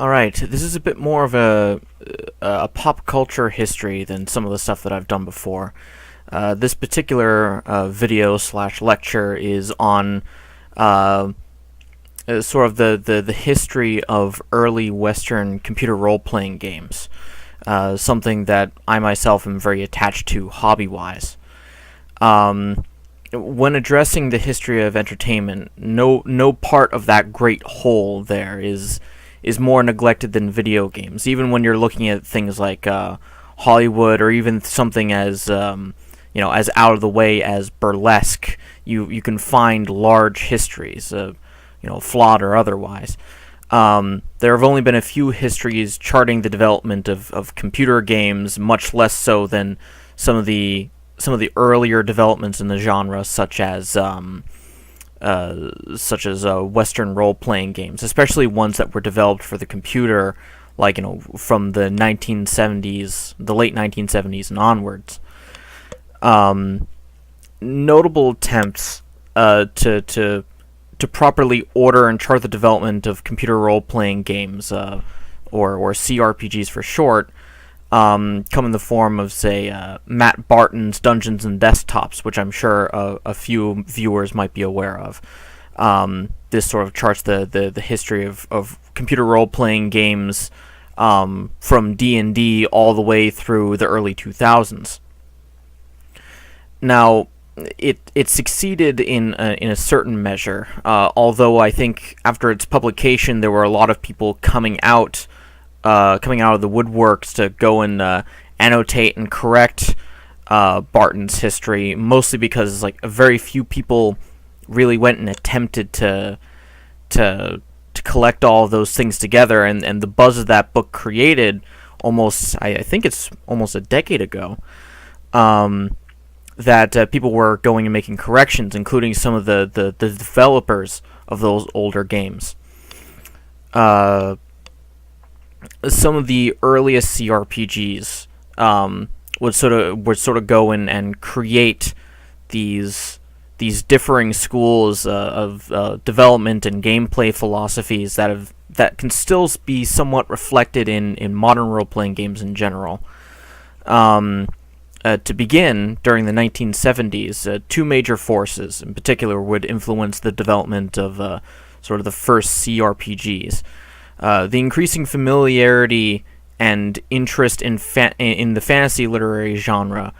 Alright, this is a bit more of a pop culture history than some of the stuff that I've done before. This particular video slash lecture is on sort of the history of early Western computer role-playing games. Something that I myself am very attached to hobby-wise. When addressing the history of entertainment, no part of that great whole there is more neglected than video games. Even when you're looking at things like Hollywood, or even something as as out of the way as burlesque, you can find large histories, flawed or otherwise. There have only been a few histories charting the development of computer games, much less so than some of the earlier developments in the genre, such as Western role-playing games, especially ones that were developed for the computer, like from the 1970s, the late 1970s and onwards. Notable attempts to properly order and chart the development of computer role-playing games, or CRPGs for short, come in the form of, say, Matt Barton's Dungeons and Desktops, which I'm sure a few viewers might be aware of. This sort of charts the history of computer role-playing games from D&D all the way through the early 2000s. Now, it succeeded in a certain measure, although I think after its publication there were a lot of people coming out of the woodworks to go and annotate and correct Barton's history, mostly because very few people really went and attempted to collect all of those things together, and the buzz of that book created I think it's almost a decade ago, that people were going and making corrections, including some of the developers of those older games. Some of the earliest CRPGs would sort of go in and create these differing schools of development and gameplay philosophies that can still be somewhat reflected in modern role-playing games in general. To begin, during the 1970s, two major forces in particular would influence the development of sort of the first CRPGs. The increasing familiarity and interest in the fantasy literary genre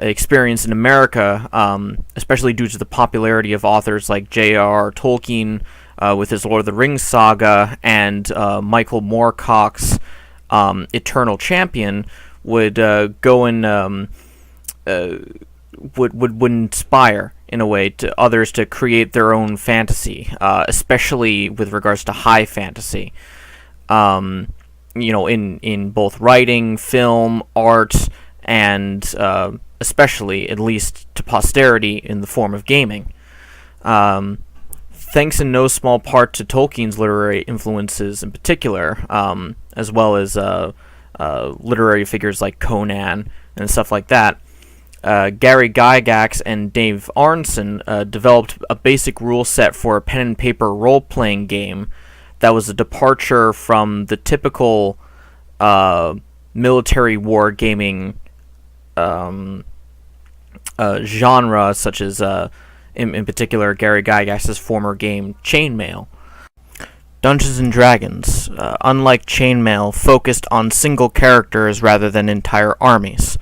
experienced in America, especially due to the popularity of authors like J.R.R. Tolkien with his Lord of the Rings saga, and Michael Moorcock's Eternal Champion, would go and would inspire in a way to others to create their own fantasy, especially with regards to high fantasy. In both writing, film, art, and especially, at least to posterity, in the form of gaming. Thanks in no small part to Tolkien's literary influences in particular, as well as literary figures like Conan and stuff like that, Gary Gygax and Dave Arneson developed a basic rule set for a pen and paper role-playing game that was a departure from the typical military war gaming genre, such as in particular Gary Gygax's former game Chainmail. Dungeons & Dragons, unlike Chainmail, focused on single characters rather than entire armies.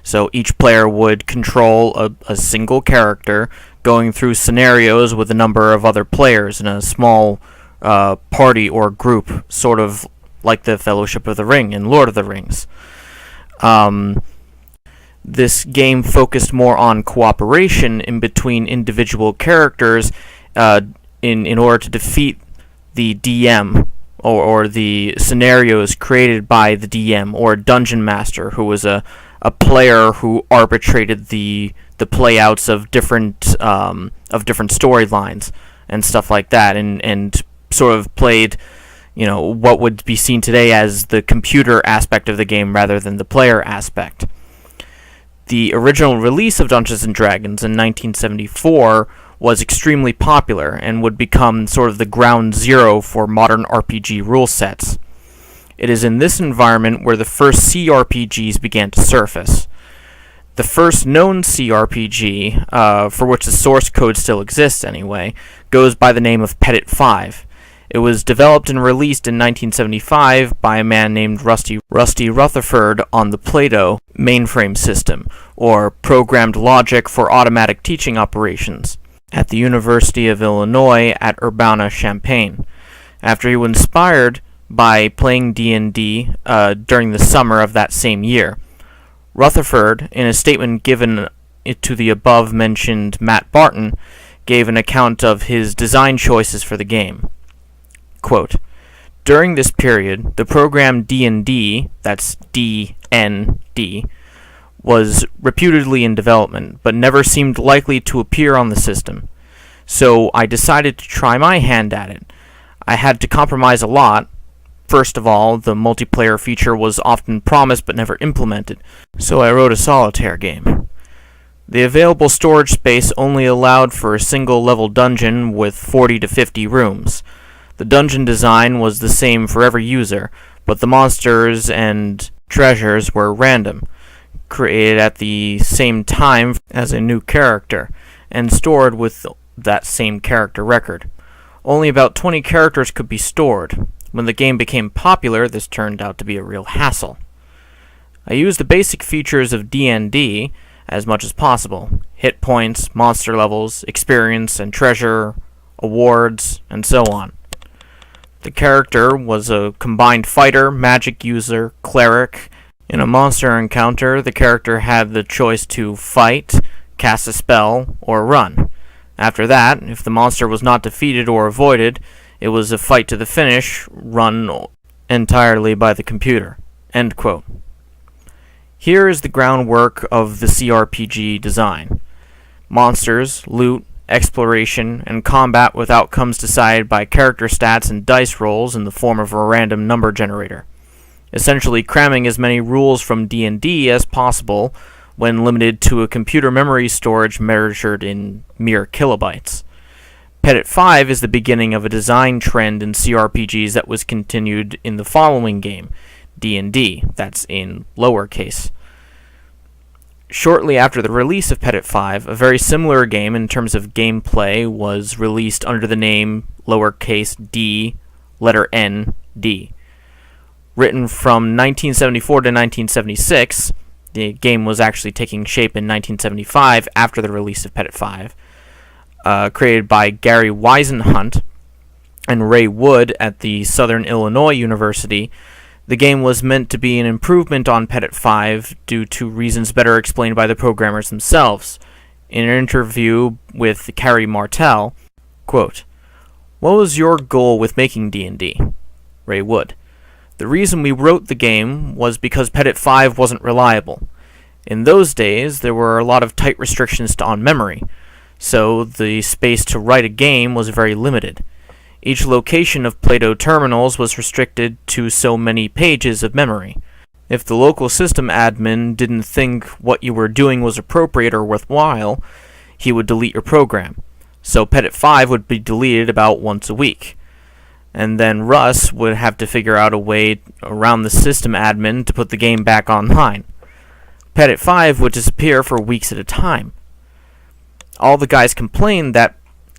So each player would control a single character, going through scenarios with a number of other players in a small party or group, sort of like the Fellowship of the Ring in Lord of the Rings. This game focused more on cooperation in between individual characters in order to defeat the DM, or the scenarios created by the DM, or Dungeon Master, who was a player who arbitrated the playouts of different storylines and stuff like that, and sort of played what would be seen today as the computer aspect of the game rather than the player aspect. The original release of Dungeons & Dragons in 1974 was extremely popular and would become sort of the ground zero for modern RPG rule sets. It is in this environment where the first CRPGs began to surface. The first known CRPG, for which the source code still exists anyway, goes by the name of Petit 5. It was developed and released in 1975 by a man named Rusty Rutherford on the Plato mainframe system, or programmed logic for automatic teaching operations, at the University of Illinois at Urbana-Champaign. After he was inspired by playing D&D during the summer of that same year, Rutherford, in a statement given to the above-mentioned Matt Barton, gave an account of his design choices for the game. Quote, "During this period, the program D&D, that's D-N-D, was reputedly in development, but never seemed likely to appear on the system. So I decided to try my hand at it. I had to compromise a lot. First of all, the multiplayer feature was often promised but never implemented, so I wrote a solitaire game. The available storage space only allowed for a single-level dungeon with 40 to 50 rooms. The dungeon design was the same for every user, but the monsters and treasures were random, created at the same time as a new character, and stored with that same character record. Only about 20 characters could be stored. When the game became popular, this turned out to be a real hassle. I used the basic features of D&D as much as possible: hit points, monster levels, experience and treasure, awards, and so on. The character was a combined fighter, magic user, cleric. In a monster encounter, the character had the choice to fight, cast a spell, or run. After that, if the monster was not defeated or avoided, it was a fight to the finish, run entirely by the computer." End quote. Here is the groundwork of the CRPG design: monsters, loot, exploration, and combat with outcomes decided by character stats and dice rolls in the form of a random number generator, essentially cramming as many rules from D&D as possible when limited to a computer memory storage measured in mere kilobytes. Petit 5 is the beginning of a design trend in CRPGs that was continued in the following game, D&D, that's in lowercase. Shortly after the release of Petit 5, a very similar game in terms of gameplay was released under the name lowercase d, letter N, D. Written from 1974 to 1976, the game was actually taking shape in 1975 after the release of Petit 5. Created by Gary Wisenhunt and Ray Wood at the Southern Illinois University, the game was meant to be an improvement on Petit 5 due to reasons better explained by the programmers themselves. In an interview with Carrie Martell, quote, "What was your goal with making D&D? Ray Wood: The reason we wrote the game was because Petit 5 wasn't reliable. In those days, there were a lot of tight restrictions on memory, so the space to write a game was very limited. Each location of Plato terminals was restricted to so many pages of memory. If the local system admin didn't think what you were doing was appropriate or worthwhile, he would delete your program. So Petit 5 would be deleted about once a week. And then Russ would have to figure out a way around the system admin to put the game back online. Petit 5 would disappear for weeks at a time. All the guys complained that,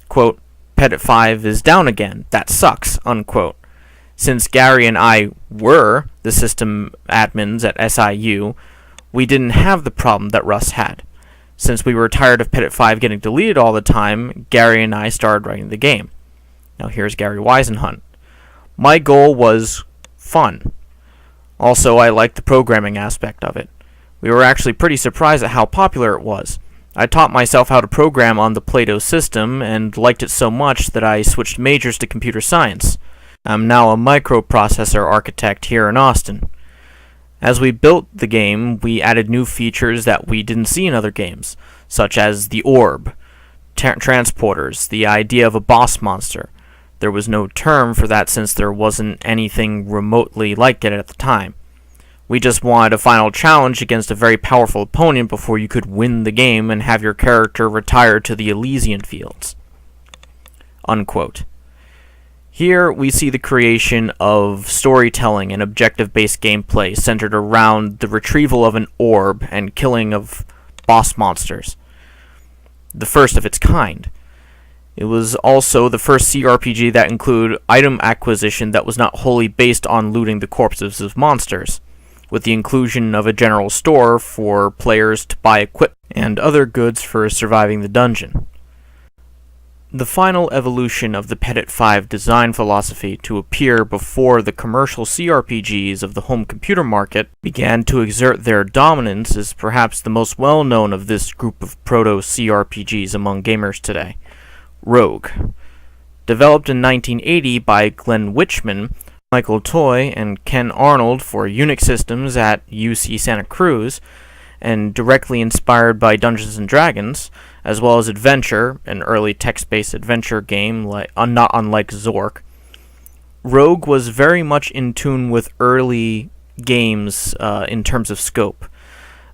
quote, Petit 5 is down again. That sucks, unquote. Since Gary and I were the system admins at SIU, we didn't have the problem that Russ had. Since we were tired of Petit 5 getting deleted all the time, Gary and I started writing the game." Now here's Gary Wisenhunt. "My goal was fun. Also, I liked the programming aspect of it. We were actually pretty surprised at how popular it was. I taught myself how to program on the Plato system and liked it so much that I switched majors to computer science. I'm now a microprocessor architect here in Austin. As we built the game, we added new features that we didn't see in other games, such as the orb, transporters, the idea of a boss monster. There was no term for that since there wasn't anything remotely like it at the time. We just wanted a final challenge against a very powerful opponent before you could win the game and have your character retire to the Elysian fields." Unquote. Here we see the creation of storytelling and objective-based gameplay centered around the retrieval of an orb and killing of boss monsters, the first of its kind. It was also the first CRPG that included item acquisition that was not wholly based on looting the corpses of monsters, with the inclusion of a general store for players to buy equipment and other goods for surviving the dungeon. The final evolution of the Petit 5 design philosophy to appear before the commercial CRPGs of the home computer market began to exert their dominance is perhaps the most well-known of this group of proto-CRPGs among gamers today, Rogue. Developed in 1980 by Glenn Wichman, Michael Toy, and Ken Arnold for Unix systems at UC Santa Cruz, and directly inspired by Dungeons & Dragons, as well as Adventure, an early text-based adventure game not unlike Zork. Rogue was very much in tune with early games in terms of scope.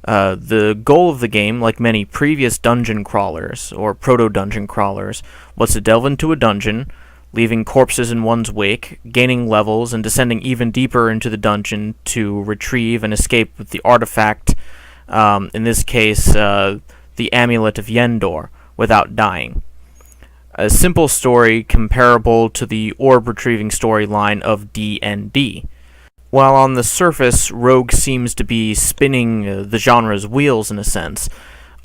The goal of the game, like many previous dungeon crawlers, or proto-dungeon crawlers, was to delve into a dungeon, leaving corpses in one's wake, gaining levels, and descending even deeper into the dungeon to retrieve and escape with the artifact, in this case, the Amulet of Yendor, without dying. A simple story comparable to the orb-retrieving storyline of D&D. While on the surface, Rogue seems to be spinning the genre's wheels in a sense,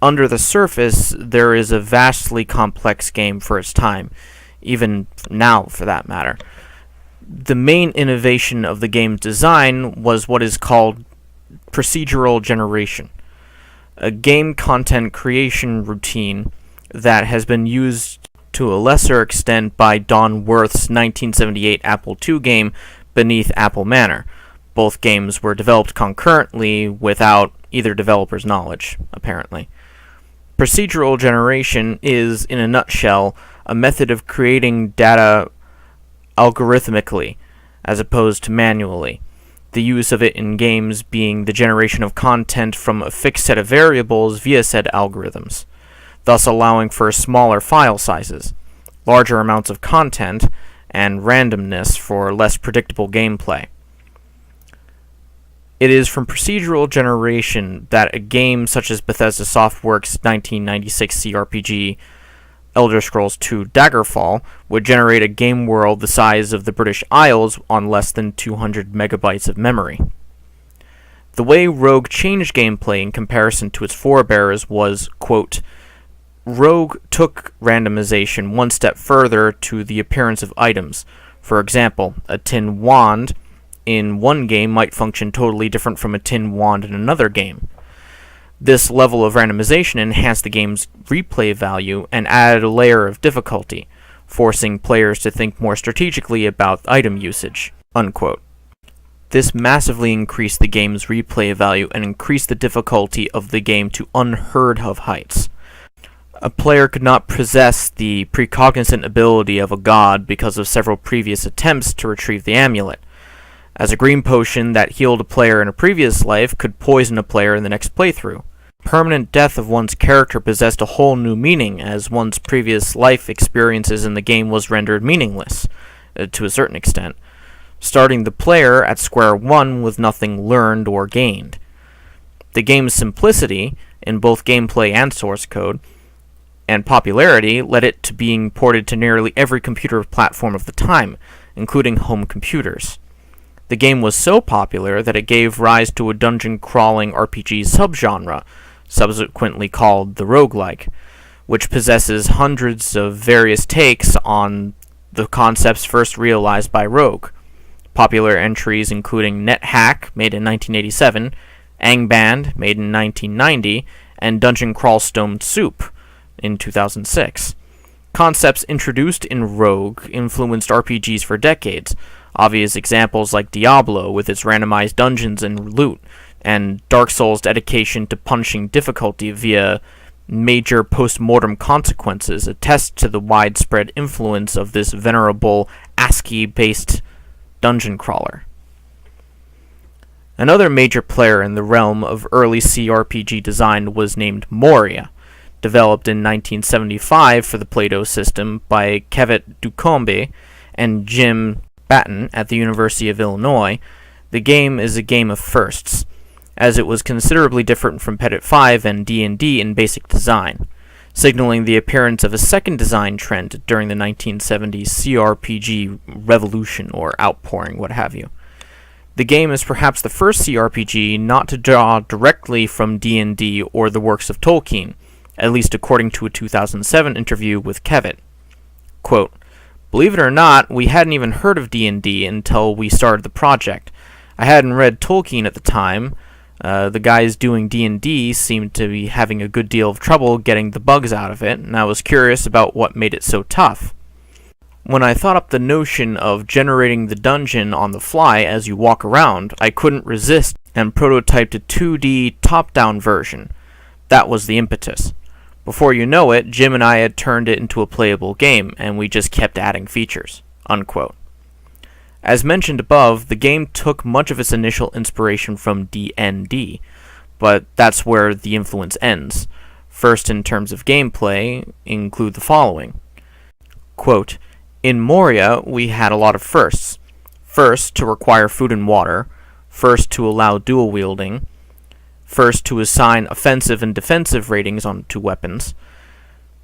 under the surface there is a vastly complex game for its time, even now for that matter. The main innovation of the game's design was what is called procedural generation, a game content creation routine that has been used to a lesser extent by Don Worth's 1978 Apple II game Beneath Apple Manor. Both games were developed concurrently without either developer's knowledge, apparently. Procedural generation is, in a nutshell, a method of creating data algorithmically, as opposed to manually. The use of it in games being the generation of content from a fixed set of variables via said algorithms, thus allowing for smaller file sizes, larger amounts of content, and randomness for less predictable gameplay. It is from procedural generation that a game such as Bethesda Softworks' 1996 CRPG Elder Scrolls II Daggerfall would generate a game world the size of the British Isles on less than 200 megabytes of memory. The way Rogue changed gameplay in comparison to its forebears was, quote, Rogue took randomization one step further to the appearance of items. For example, a tin wand in one game might function totally different from a tin wand in another game. This level of randomization enhanced the game's replay value and added a layer of difficulty, forcing players to think more strategically about item usage, unquote. This massively increased the game's replay value and increased the difficulty of the game to unheard of heights. A player could not possess the precognizant ability of a god because of several previous attempts to retrieve the amulet, as a green potion that healed a player in a previous life could poison a player in the next playthrough. Permanent death of one's character possessed a whole new meaning, as one's previous life experiences in the game was rendered meaningless, to a certain extent, starting the player at square one with nothing learned or gained. The game's simplicity, in both gameplay and source code, and popularity led it to being ported to nearly every computer platform of the time, including home computers. The game was so popular that it gave rise to a dungeon-crawling RPG subgenre, subsequently called the roguelike, which possesses hundreds of various takes on the concepts first realized by Rogue. Popular entries including NetHack, made in 1987, Angband, made in 1990, and Dungeon Crawl Stone Soup, in 2006. Concepts introduced in Rogue influenced RPGs for decades. Obvious examples like Diablo with its randomized dungeons and loot, and Dark Souls' dedication to punishing difficulty via major post-mortem consequences attest to the widespread influence of this venerable ASCII-based dungeon crawler. Another major player in the realm of early CRPG design was named Moria, developed in 1975 for the Play-Doh system by Kevat Dukombe and Jim Barton at the University of Illinois, the game is a game of firsts, as it was considerably different from Petit 5 and D&D in basic design, signaling the appearance of a second design trend during the 1970s CRPG revolution or outpouring, what have you. The game is perhaps the first CRPG not to draw directly from D&D or the works of Tolkien, at least according to a 2007 interview with Kevitt. Quote, "Believe it or not, we hadn't even heard of D&D until we started the project. I hadn't read Tolkien at the time. The guys doing D&D seemed to be having a good deal of trouble getting the bugs out of it, and I was curious about what made it so tough. When I thought up the notion of generating the dungeon on the fly as you walk around, I couldn't resist and prototyped a 2D top-down version. That was the impetus. Before you know it, Jim and I had turned it into a playable game, and we just kept adding features." Unquote. As mentioned above, the game took much of its initial inspiration from D&D, but that's where the influence ends. First, in terms of gameplay, include the following. Quote, "In Moria, we had a lot of firsts. First, to require food and water. First, to allow dual wielding. First, to assign offensive and defensive ratings onto weapons.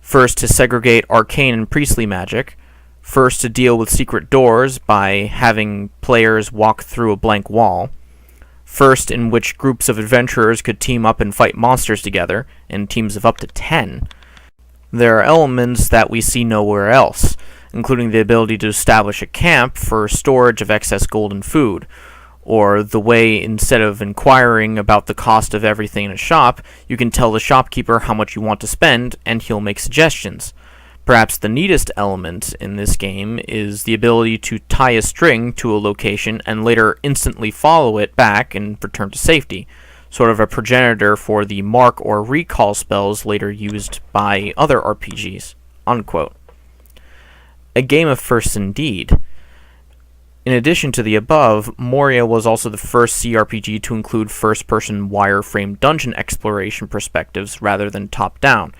First, to segregate arcane and priestly magic. First, to deal with secret doors by having players walk through a blank wall. First, in which groups of adventurers could team up and fight monsters together, in teams of up to 10. There are elements that we see nowhere else, including the ability to establish a camp for storage of excess gold and food, or the way, instead of inquiring about the cost of everything in a shop, you can tell the shopkeeper how much you want to spend, and he'll make suggestions. Perhaps the neatest element in this game is the ability to tie a string to a location and later instantly follow it back and return to safety, sort of a progenitor for the mark or recall spells later used by other RPGs." Unquote. A game of firsts indeed. In addition to the above, Moria was also the first CRPG to include first-person wireframe dungeon exploration perspectives rather than top-down,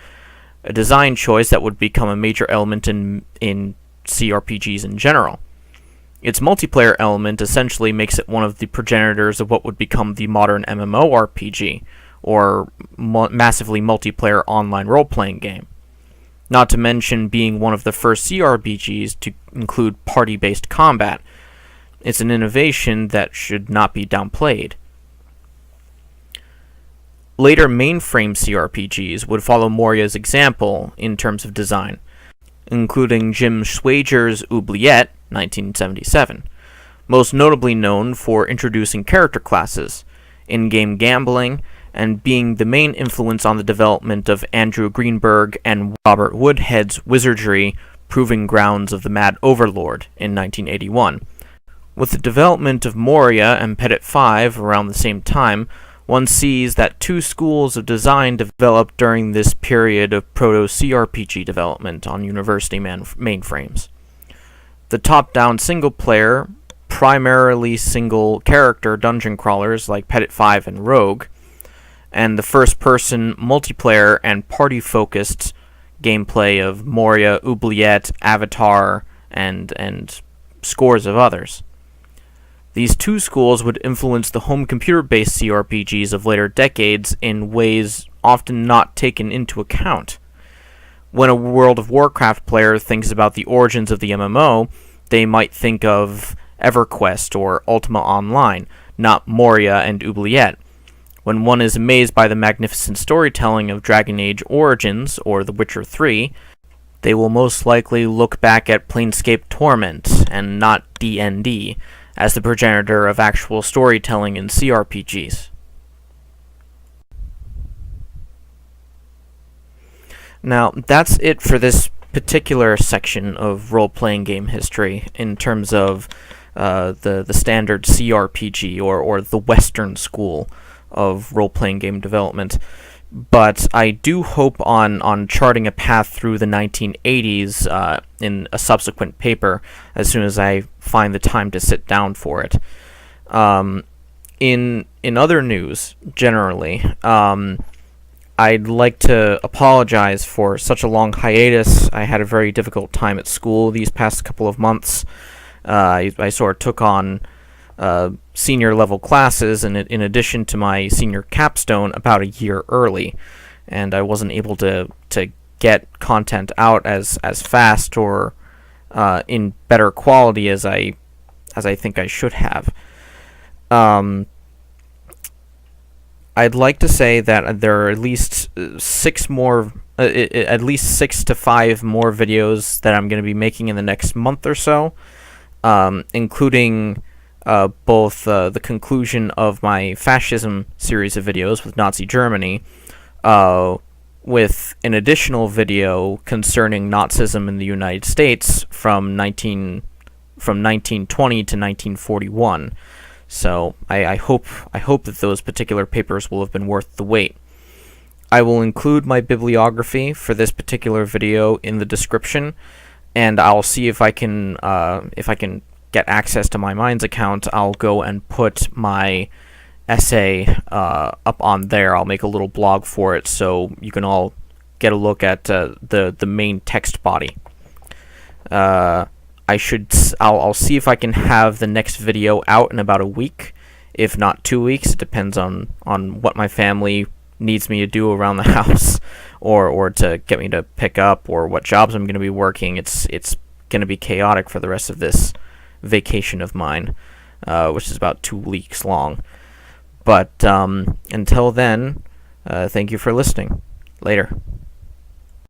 a design choice that would become a major element in CRPGs in general. Its multiplayer element essentially makes it one of the progenitors of what would become the modern MMORPG, or massively multiplayer online role-playing game. Not to mention being one of the first CRPGs to include party-based combat. It's an innovation that should not be downplayed. Later mainframe CRPGs would follow Moria's example in terms of design, including Jim Schwager's Oubliette, 1977, most notably known for introducing character classes, in-game gambling, and being the main influence on the development of Andrew Greenberg and Robert Woodhead's Wizardry, Proving Grounds of the Mad Overlord in 1981. With the development of Moria and Petit 5 around the same time, one sees that two schools of design developed during this period of proto-CRPG development on university mainframes. The top-down single-player, primarily single-character dungeon crawlers like Petit 5 and Rogue, and the first-person multiplayer and party-focused gameplay of Moria, Oubliette, Avatar, and scores of others. These two schools would influence the home computer-based CRPGs of later decades in ways often not taken into account. When a World of Warcraft player thinks about the origins of the MMO, they might think of EverQuest or Ultima Online, not Moria and Oubliette. When one is amazed by the magnificent storytelling of Dragon Age Origins or The Witcher 3, they will most likely look back at Planescape Torment and not D&D as the progenitor of actual storytelling in CRPGs. Now, that's it for this particular section of role-playing game history in terms of the standard CRPG or the Western school of role-playing game development. But I do hope on charting a path through the 1980s in a subsequent paper as soon as I find the time to sit down for it. In other news, generally, I'd like to apologize for such a long hiatus. I had a very difficult time at school these past couple of months. I sort of took on senior level classes, and in addition to my senior capstone, about a year early, and I wasn't able to get content out as fast or in better quality as I think I should have. I'd like to say that there are at least six to five more videos that I'm going to be making in the next month or so, including both the conclusion of my fascism series of videos with Nazi Germany, with an additional video concerning Nazism in the United States from 1920 to 1941. So I hope that those particular papers will have been worth the wait. I will include my bibliography for this particular video in the description, and I'll see if I can get access to my Minds account. I'll go and put my essay up on there. I'll make a little blog for it so you can all get a look at the main text body. I'll see if I can have the next video out in about a week, if not 2 weeks. It depends on what my family needs me to do around the house, or to get me to pick up, or what jobs I'm going to be working. It's going to be chaotic for the rest of this vacation of mine, which is about 2 weeks long. But until then, thank you for listening. Later.